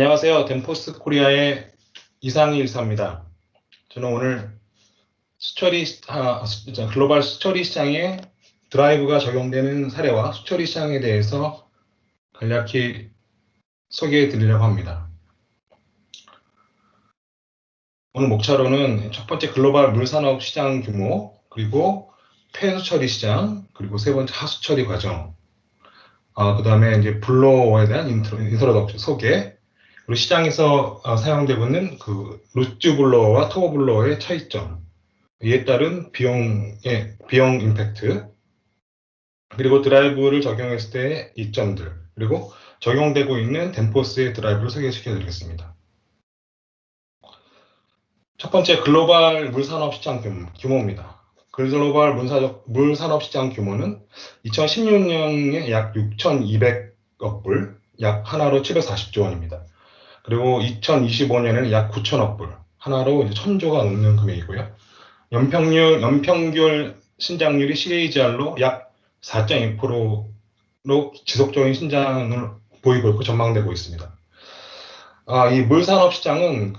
안녕하세요. 덴포스 코리아의 이상희 일사입니다. 저는 오늘 글로벌 수처리 시장에 드라이브가 적용되는 사례와 수처리 시장에 대해서 간략히 소개해 드리려고 합니다. 오늘 목차로는 첫 번째 글로벌 물산업 시장 규모, 그리고 폐수처리 시장, 그리고 세 번째 하수처리 과정, 그 다음에 이제 블로어에 대한 인트로덕션 소개, 그리고 시장에서 사용되고 있는 그 루즈 블로어와 터보 블로어의 차이점, 이에 따른 비용 임팩트, 그리고 드라이브를 적용했을 때의 이점들, 그리고 적용되고 있는 덴포스의 드라이브를 소개시켜 드리겠습니다. 첫 번째, 글로벌 물산업 시장 규모입니다. 글로벌 물산업 시장 규모는 2016년에 약 6,200억 불, 약 하나로 740조 원입니다. 그리고 2025년에는 약 9천억 불, 하나로 이제 1,000조가 넘는 금액이고요. 연평균 신장률이 CAGR로 약 4.2%로 지속적인 신장을 보이고 있고 전망되고 있습니다. 이 물산업 시장은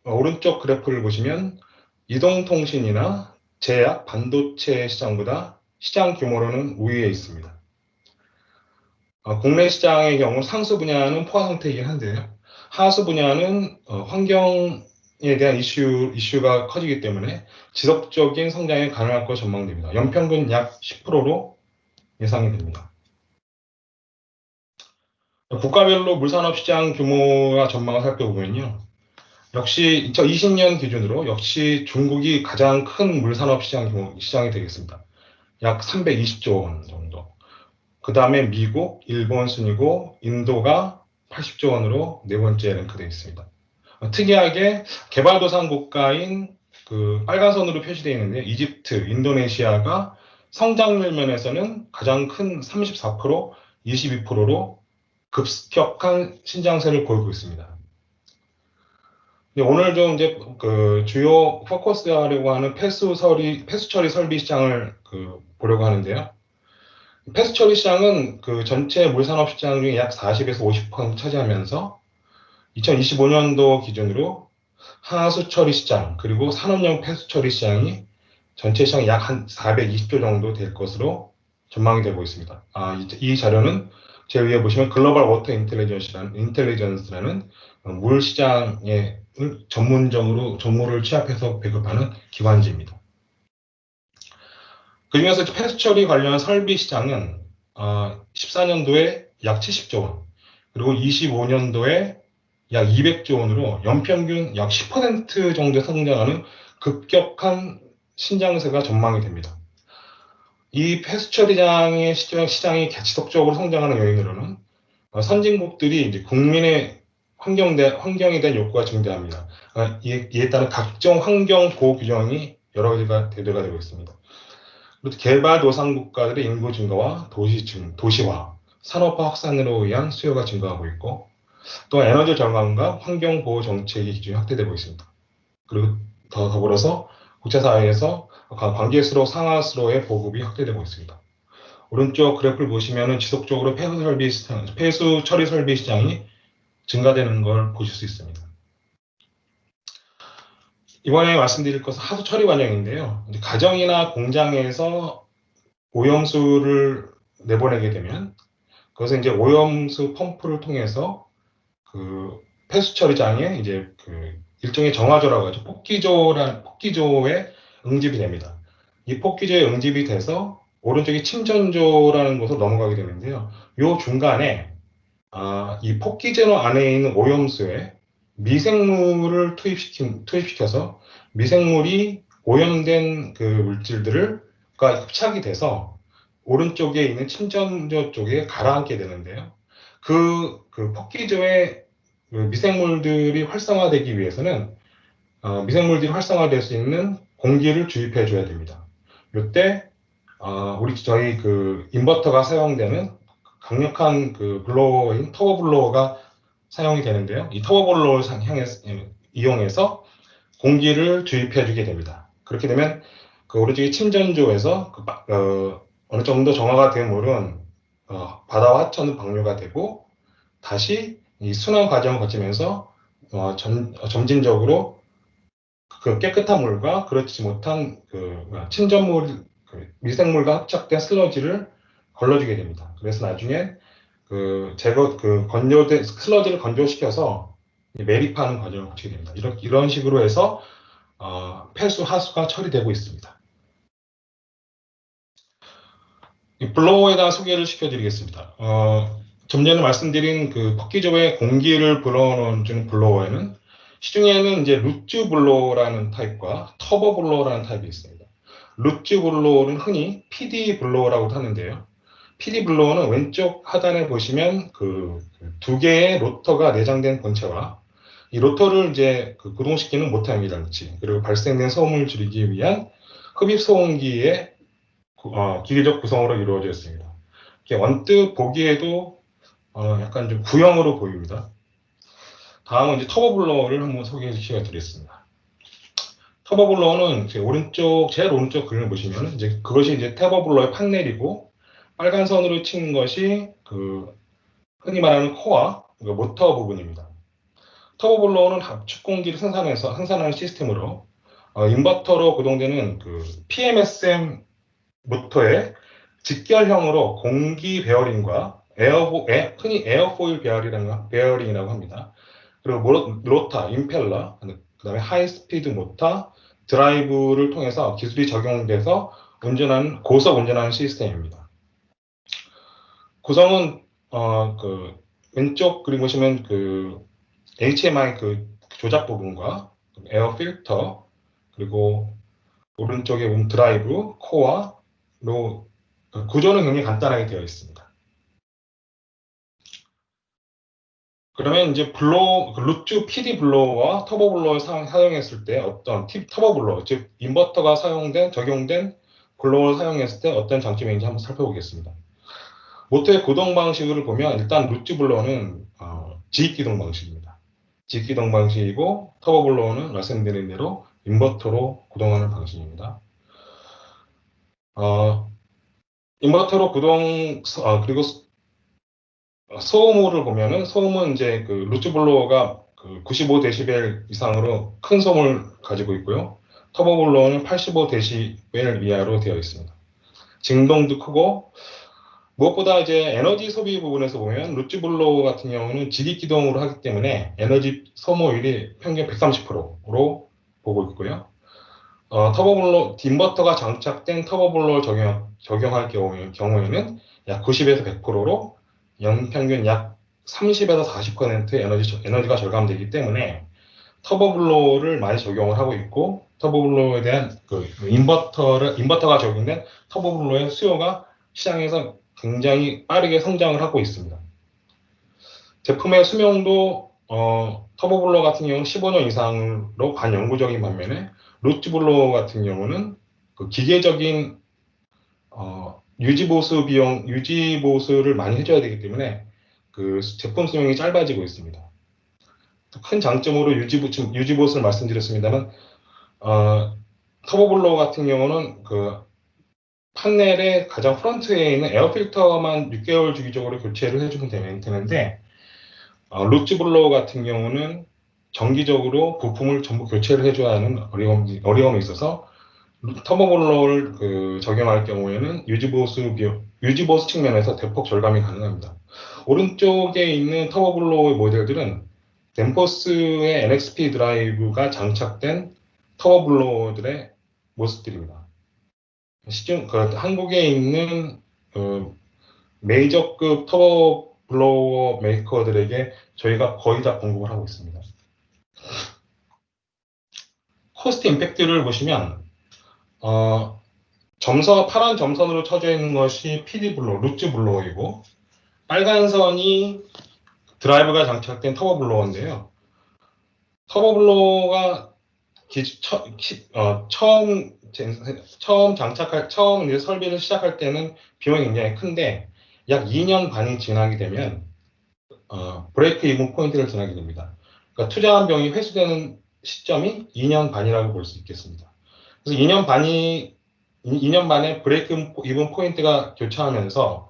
오른쪽 그래프를 보시면 이동통신이나 제약, 반도체 시장보다 시장 규모로는 우위에 있습니다. 국내 시장의 경우 상수 분야는 포화 상태이긴 한데요. 하수 분야는 환경에 대한 이슈가 커지기 때문에 지속적인 성장이 가능할 것으로 전망됩니다. 연평균 약 10%로 예상이 됩니다. 국가별로 물산업 시장 규모와 전망을 살펴보면요. 역시 2020년 기준으로 역시 중국이 가장 큰 물산업 시장이 되겠습니다. 약 320조 원 정도. 그 다음에 미국, 일본 순이고 인도가 80조 원으로 네 번째 랭크되어 있습니다. 특이하게 개발도상 국가인 그 빨간 선으로 표시되어 있는데 이집트, 인도네시아가 성장률 면에서는 가장 큰 34%, 22%로 급격한 신장세를 보이고 있습니다. 오늘 좀 이제 그 주요 포커스하려고 하는 폐수처리 설비 시장을 보려고 하는데요. 폐수처리 시장은 그 전체 물산업 시장 중에 약 40에서 50% 차지하면서 2025년도 기준으로 하수처리 시장 그리고 산업용 폐수처리 시장이 전체 시장이 약 한 420조 정도 될 것으로 전망이 되고 있습니다. 이 자료는 제 위에 보시면 글로벌 워터 인텔리전스라는 물 시장에 전문적으로 정보를 취합해서 배급하는 기관지입니다. 그 중에서 폐수처리 관련 설비 시장은 14년도에 약 70조 원, 그리고 25년도에 약 200조 원으로 연평균 약 10% 정도 성장하는 급격한 신장세가 전망이 됩니다. 이 폐수처리장의 시장이 지속적으로 성장하는 요인으로는 선진국들이 이제 국민의 환경에 대한 욕구가 증대합니다. 이에 따른 각종 환경 보호 규정이 여러 가지가 대두가 되고 있습니다. 그리고 개발도상국가들의 인구 증가와 도시화, 산업화 확산으로 의한 수요가 증가하고 있고, 또 에너지 절감과 환경 보호 정책의 기준이 확대되고 있습니다. 그리고 더불어서 국제사회에서 관계수로 상하수로의 보급이 확대되고 있습니다. 오른쪽 그래프를 보시면 지속적으로 폐수 처리 설비 시장이 증가되는 걸 보실 수 있습니다. 이번에 말씀드릴 것은 하수 처리 과정인데요. 가정이나 공장에서 오염수를 내보내게 되면 그것은 이제 오염수 펌프를 통해서 그 폐수 처리장에 이제 일종의 정화조라고 하죠. 폭기조에 응집이 됩니다. 이 폭기조에 응집이 돼서 오른쪽이 침전조라는 곳으로 넘어가게 되는데요. 요 중간에 이 폭기조 안에 있는 오염수에 미생물을 투입시켜서 미생물이 오염된 그 물질들과 흡착이 돼서 오른쪽에 있는 침전조 쪽에 가라앉게 되는데요. 그 폭기조의 미생물들이 활성화되기 위해서는 미생물들이 활성화될 수 있는 공기를 주입해 줘야 됩니다. 이때 저희 인버터가 사용되는 강력한 블로어인 터보 블로어가 사용이 되는데요. 이 터보 블로어를 이용해서 공기를 주입해 주게 됩니다. 그렇게 되면 오른쪽의 침전조에서 어느 정도 정화가 된 물은 바다와 하천은 방류가 되고 다시 이 순환 과정을 거치면서 점진적으로 그 깨끗한 물과 그렇지 못한 친전물, 미생물과 합작된 슬러지를 걸러주게 됩니다. 그래서 나중에 건조된 슬러지를 건조시켜서 매립하는 과정을 거치게 됩니다. 이런 식으로 해서 폐수, 하수가 처리되고 있습니다. 이 블로워에 대한 소개를 시켜드리겠습니다. 좀 전에 말씀드린 퍼키조의 공기를 불어넣어주는 블로워에는 시중에는 이제 루츠 블로어라는 타입과 터보 블로어라는 타입이 있습니다. 루츠 블로어는 흔히 PD 블로어라고도 하는데요. PD 블로어는 왼쪽 하단에 보시면 두 개의 로터가 내장된 본체와 이 로터를 이제 구동시키는 모터입니다. 그리고 발생된 소음을 줄이기 위한 흡입 소음기의 기계적 구성으로 이루어져 있습니다. 언뜻 보기에도 약간 좀 구형으로 보입니다. 다음은 이제 터보 블로어를 한번 소개해 드리겠습니다. 터보 블로어는 제일 오른쪽 그림을 보시면 그것이 이제 터보 블로어의 판넬이고 빨간 선으로 친 것이 흔히 말하는 코어, 모터 부분입니다. 터보 블로어는 압축 공기를 생산하는 시스템으로 인버터로 구동되는 PMSM 모터에 직결형으로 공기 베어링과 흔히 에어포일 베어링이라고 합니다. 그리고 로터, 임펠러, 그 다음에 하이스피드 모터, 드라이브를 통해서 기술이 적용돼서 고속 운전하는 시스템입니다. 구성은 왼쪽 그림 보시면 HMI 조작 부분과 에어 필터, 그리고 오른쪽에 보면 드라이브, 코어로 구조는 굉장히 간단하게 되어 있습니다. 그러면 이제 루츠 PD 블로어와 터보 블로어를 사용했을 때 터보 블로어, 즉 인버터가 적용된 블로어를 사용했을 때 어떤 장점이 있는지 한번 살펴보겠습니다. 모터의 구동 방식을 보면 일단 루츠 블로어는 지익 기동 방식입니다. 지익 기동 방식이고 터보 블로어는 말씀드린 대로 인버터로 구동하는 방식입니다. 인버터로 그리고 소음호를 보면은 소음은 이제 루츠 블로어가 95데시벨 이상으로 큰 소음을 가지고 있고요. 터보 블로어는 85데시벨 이하로 되어 있습니다. 진동도 크고 무엇보다 이제 에너지 소비 부분에서 보면 루츠 블로어 같은 경우는 지기 기동으로 하기 때문에 에너지 소모율이 평균 130%로 보고 있고요. 인버터가 장착된 터보 블로어를 적용할 경우에는 약 90에서 100%로 연평균 약 30에서 40%의 에너지가 절감되기 때문에 터보 블로어를 많이 적용을 하고 있고 터보 블로어에 대한 인버터가 적용된 터보 블로어의 수요가 시장에서 굉장히 빠르게 성장을 하고 있습니다. 제품의 수명도 터보 블로어 같은 경우는 15년 이상으로 반영구적인 반면에 루츠 블로어 같은 경우는 기계적인 유지보수를 많이 해줘야 되기 때문에 제품 수명이 짧아지고 있습니다. 큰 장점으로 유지보수를 말씀드렸습니다만 터보 블로어 같은 경우는 판넬의 가장 프런트에 있는 에어 필터만 6개월 주기적으로 교체를 해주면 되는데 루츠 블로어 같은 경우는 정기적으로 부품을 전부 교체를 해줘야 하는 어려움이 있어서 터보 블로어를 적용할 경우에는 유지보수 측면에서 대폭 절감이 가능합니다. 오른쪽에 있는 터보 블로어의 모델들은 덴포스의 NXP 드라이브가 장착된 터보 블로어들의 모습들입니다. 한국에 있는 메이저급 터보 블로어 메이커들에게 저희가 거의 다 공급을 하고 있습니다. 코스트 임팩트를 보시면 파란 점선으로 쳐져 있는 것이 PD 블로어, 루츠 블로어이고 빨간 선이 드라이브가 장착된 터보 블로어인데요. 터보 블로어가 처음 이제 설비를 시작할 때는 비용이 굉장히 큰데 약 2년 반이 지나게 되면 브레이크 이븐 포인트를 지나게 됩니다. 그러니까 투자한 비용이 회수되는 시점이 2년 반이라고 볼 수 있겠습니다. 그래서 2년 반에 브레이크 이븐 포인트가 교차하면서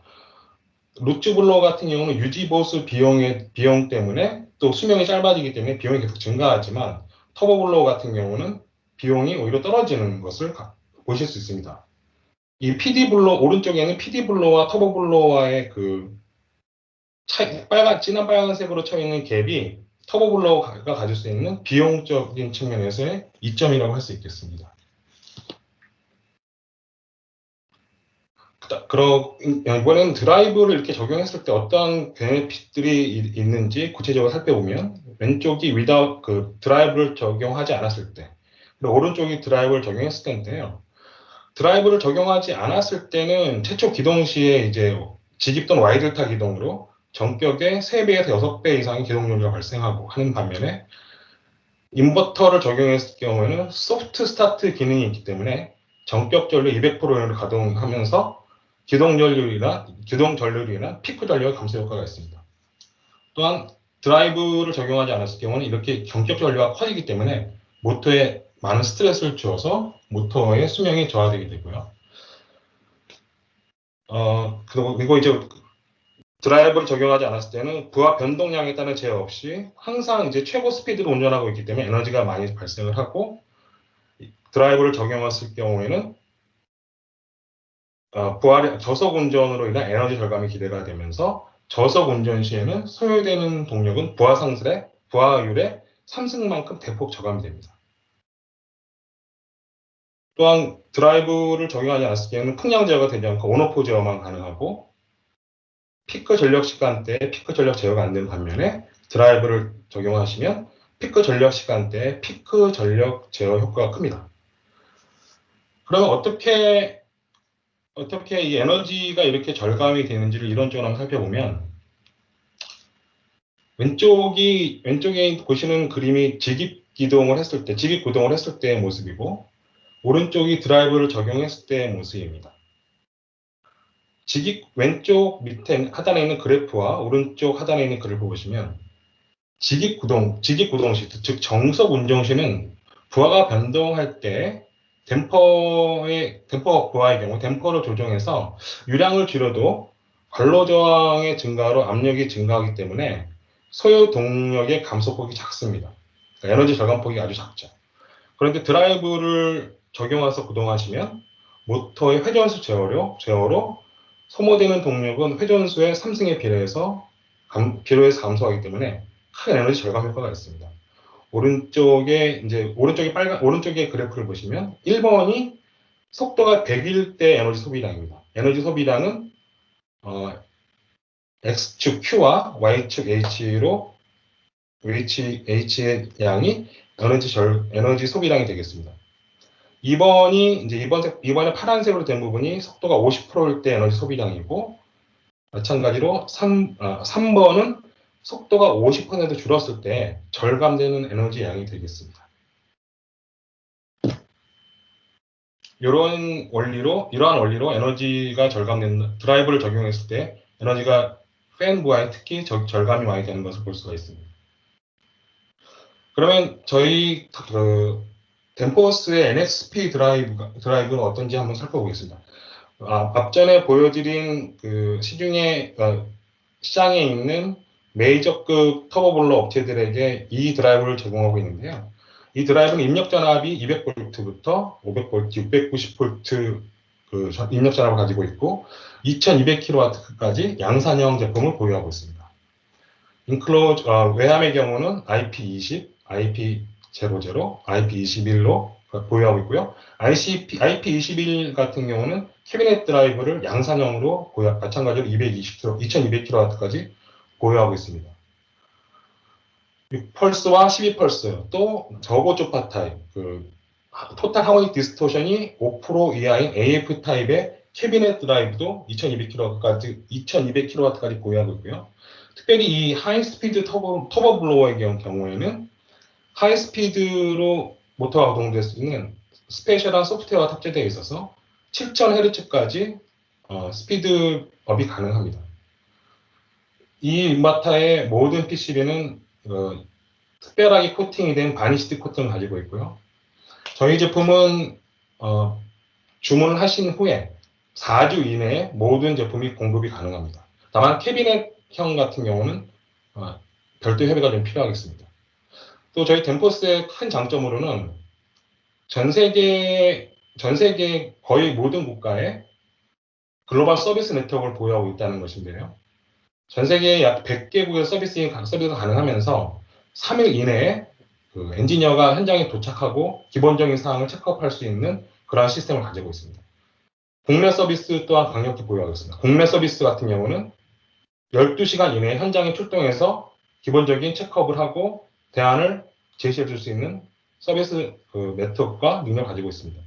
루츠 블로어 같은 경우는 유지 보수 비용 때문에 또 수명이 짧아지기 때문에 비용이 계속 증가하지만 터보 블로어 같은 경우는 비용이 오히려 떨어지는 것을 보실 수 있습니다. 이 PD 블로어 오른쪽에는 PD 블로어와 터보 블로어와의 그 진한 빨간색으로 쳐 있는 갭이 터보 블로어가 가질 수 있는 비용적인 측면에서의 이점이라고 할 수 있겠습니다. 이번에는 드라이브를 이렇게 적용했을 때 어떤 베네핏들이 있는지 구체적으로 살펴보면 왼쪽이 그 드라이브를 적용하지 않았을 때 그리고 오른쪽이 드라이브를 적용했을 때인데요. 드라이브를 적용하지 않았을 때는 최초 기동 시에 이제 직입 또는 와이드타 기동으로 전격의 3배에서 6배 이상의 기동요율이 발생하고 하는 반면에 인버터를 적용했을 경우에는 소프트 스타트 기능이 있기 때문에 전격 전류 200%를 가동하면서 기동 전류율이나 피크 전류의 감소 효과가 있습니다. 또한 드라이브를 적용하지 않았을 경우는 이렇게 전격 전류가 커지기 때문에 모터에 많은 스트레스를 주어서 모터의 수명이 저하되게 되고요. 그리고 이제 드라이브를 적용하지 않았을 때는 부하 변동량에 따른 제어 없이 항상 이제 최고 스피드로 운전하고 있기 때문에 에너지가 많이 발생을 하고 드라이브를 적용했을 경우에는 저속 운전으로 인한 에너지 절감이 기대가 되면서 저속 운전 시에는 소요되는 동력은 부하율의 상승만큼 대폭 저감이 됩니다. 또한 드라이브를 적용하지 않았을 때는 풍량 제어가 되지 않고 온오프 제어만 가능하고 피크 전력 시간대에 피크 전력 제어가 안 되는 반면에 드라이브를 적용하시면 피크 전력 시간대에 피크 전력 제어 효과가 큽니다. 그러면 어떻게 이 에너지가 이렇게 절감이 되는지를 이론적으로 한번 살펴보면 왼쪽에 보시는 그림이 직입 구동을 했을 때의 모습이고 오른쪽이 드라이브를 적용했을 때의 모습입니다. 왼쪽 밑에 하단에 있는 그래프와 오른쪽 하단에 있는 그래프 보시면 직입 구동 시, 즉 정석 운정 시는 부하가 변동할 때 댐퍼 부하의 경우 댐퍼를 조정해서 유량을 줄여도 관로 저항의 증가로 압력이 증가하기 때문에 소요 동력의 감소폭이 작습니다. 그러니까 에너지 절감폭이 아주 작죠. 그런데 드라이브를 적용해서 구동하시면 모터의 회전수 제어로 소모되는 동력은 회전수의 3승에 비례해서 감소하기 때문에 큰 에너지 절감 효과가 있습니다. 오른쪽의 그래프를 보시면 1번이 속도가 100일 때 에너지 소비량입니다. 에너지 소비량은 X축 Q와 Y축 H의 양이 에너지 소비량이 되겠습니다. 2번에 파란색으로 된 부분이 속도가 50%일 때 에너지 소비량이고, 마찬가지로 3번은 속도가 50% 줄었을 때 절감되는 에너지 양이 되겠습니다. 이러한 원리로 에너지가 드라이브를 적용했을 때 에너지가 팬 부하에 특히 절감이 많이 되는 것을 볼 수가 있습니다. 그러면 저희 댐퍼스의 NXP 드라이브는 어떤지 한번 살펴보겠습니다. 앞전에 보여드린 그 시장에 있는 메이저급 터보블러 업체들에게 이 드라이브를 제공하고 있는데요. 이 드라이브는 입력 전압이 200V부터 500V, 690V 그 입력 전압을 가지고 있고 2200kW까지 양산형 제품을 보유하고 있습니다. 외함의 경우는 IP20, IP00, IP21로 보유하고 있고요. IP21 같은 경우는 캐비넷 드라이브를 양산형으로 마찬가지로 2200kW까지 보유하고 있습니다. 6펄스와 12펄스, 또 저고초파 타입, 토탈 하모닉 디스토션이 5% 이하인 AF 타입의 캐비넷 드라이브도 2200kW까지 보유하고 있고요. 특별히 이 하이스피드 터보 블로어의 경우에는 하이스피드로 모터가 가동될 수 있는 스페셜한 소프트웨어가 탑재되어 있어서 7000Hz까지 스피드업이 가능합니다. 이 인버터의 모든 PCB는 특별하게 코팅이 된 바니시드 코팅을 가지고 있고요. 저희 제품은 주문을 하신 후에 4주 이내에 모든 제품이 공급이 가능합니다. 다만 캐비넷형 같은 경우는 별도 협의가 좀 필요하겠습니다. 또 저희 덴포스의 큰 장점으로는 전 세계 거의 모든 국가에 글로벌 서비스 네트워크를 보유하고 있다는 것인데요. 전 세계 약 100개국의 서비스가 가능하면서 3일 이내에 그 엔지니어가 현장에 도착하고 기본적인 사항을 체크업할 수 있는 그러한 시스템을 가지고 있습니다. 국내 서비스 또한 강력히 보유하고 있습니다. 국내 서비스 같은 경우는 12시간 이내에 현장에 출동해서 기본적인 체크업을 하고 대안을 제시해 줄 수 있는 서비스 네트워크와 능력을 가지고 있습니다.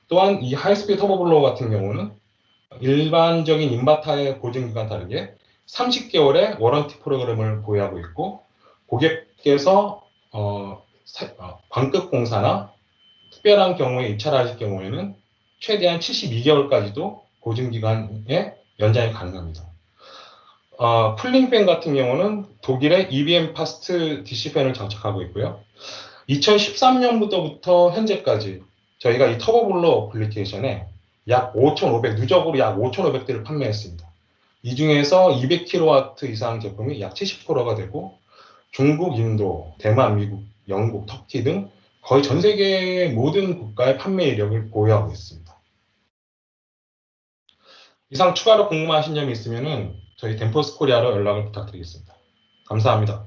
또한 이 하이스피드 터보블로어 같은 경우는 일반적인 인바타의 보증기간 다르게 30개월의 워런티 프로그램을 보유하고 있고 고객께서 광급 공사나 특별한 경우에 입찰을 하실 경우에는 최대한 72개월까지도 보증기간에 연장이 가능합니다. 쿨링팬 같은 경우는 독일의 EBM 파스트 DC팬을 장착하고 있고요. 2013년부터 현재까지 저희가 이 터보블러 어플리케이션에 누적으로 약 5,500대를 판매했습니다. 이 중에서 200kW 이상 제품이 약 70%가 되고 중국, 인도, 대만, 미국, 영국, 터키 등 거의 전 세계 모든 국가의 판매 이력을 보유하고 있습니다. 이상 추가로 궁금하신 점이 있으면 저희 덴포스 코리아로 연락을 부탁드리겠습니다. 감사합니다.